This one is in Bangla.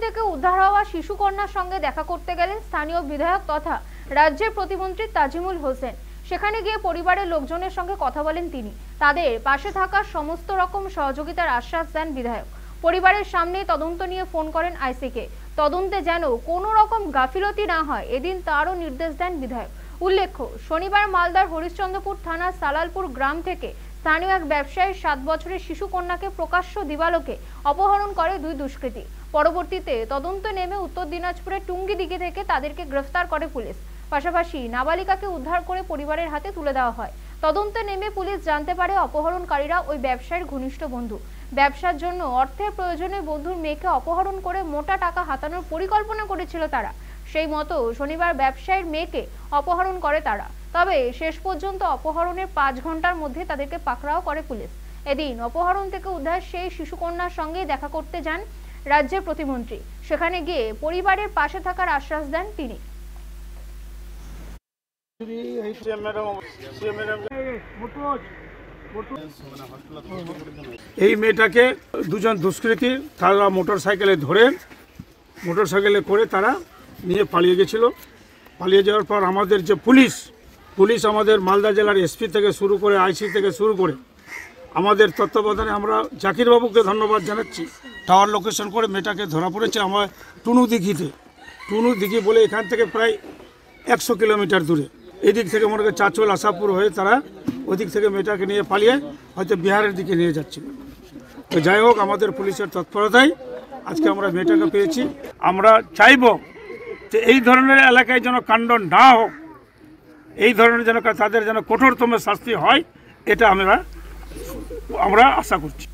থেকে উদ্ধার হওয়া শিশুকন্যার সঙ্গে দেখা করতে গেলেন স্থানীয় বিধায়ক তথা রাজ্যের প্রতিমন্ত্রী তাজিমুল হোসেন। সেখানে গিয়ে পরিবারের লোকজনের সঙ্গে কথা বলেন তিনি। তাদের পাশে থাকার সমস্ত রকম সহযোগিতার আশ্বাস দেন বিধায়ক। পরিবারের সামনে তদন্ত নিয়ে ফোন করেন আইসিকে। তদন্তে যেন কোনো রকম গাফিলতি না হয় এদিন তারও নির্দেশ দেন বিধায়ক। উল্লেখ্য, শনিবার মালদার হরিশ্চন্দ্রপুর থানার সালালপুর গ্রাম থেকে স্থানীয় এক ব্যবসায়ী 7 বছরের শিশু কন্যাকে প্রকাশ্য দিবালোকে অপহরণ করে দুই দুষ্কৃতী। পরবর্তীতে তদন্ত নেমে উত্তর দিনাজপুরের টুঙ্গি দিঘি থেকে তাদেরকে গ্রেফতার করে পুলিশ। পাশাপাশি নাবালিকাকে উদ্ধার করে পরিবারের হাতে তুলে দেওয়া হয়। তদন্তে নেমে পুলিশ জানতে পারে অপহরণকারীরা ওই ব্যবসায়ীর ঘনিষ্ঠ বন্ধু। ব্যবসার জন্য অর্থের প্রয়োজনে বন্ধুর মেয়েকে অপহরণ করে মোটা টাকা হাতানোর পরিকল্পনা করেছিল তারা। সেই মতো শনিবার ব্যবসায়ীর মেয়েকে অপহরণ করে তারা। তবে শেষ পর্যন্ত অপহরণের 5 ঘন্টার মধ্যে তাদেরকে পাকড়াও করে পুলিশ। এদিন অপহরণ থেকে উদ্ধার সেই শিশুকন্যার সঙ্গে দেখা করতে যান রাজ্যের প্রতিমন্ত্রী। সেখানে গিয়ে পরিবারের পাশে থাকার আশ্বাস দেন তিনি। এই মেয়েটাকে দুজন দুষ্কৃতী তারা মোটরসাইকেলে করে তারা নিয়ে পালিয়ে গেছিল। পালিয়ে যাওয়ার পর আমাদের যে পুলিশ আমাদের মালদা জেলার এসপি থেকে শুরু করে আইসি থেকে শুরু করে আমাদের তত্ত্বাবধানে আমরা জাকিরবাবুকে ধন্যবাদ জানাচ্ছি। টাওয়ার লোকেশন করে মেয়েটাকে ধরা পড়েছে আমার টুনু দিঘি বলে এখান থেকে প্রায় 100 কিলোমিটার দূরে। এদিক থেকে মনে করি চাচল আশাপুর হয়ে তারা ওদিক থেকে মেয়েটাকে নিয়ে পালিয়ে হয়তো বিহারের দিকে নিয়ে যাচ্ছিল। তো যাই হোক, আমাদের পুলিশের তৎপরতায় আজকে আমরা মেয়েটাকে পেয়েছি। আমরা চাইব যে এই ধরনের এলাকায় যেন কাণ্ড না হোক, এই ধরনের যেন তাদের যেন কঠোরতম শাস্তি হয়, এটা আমরা আশা করছি।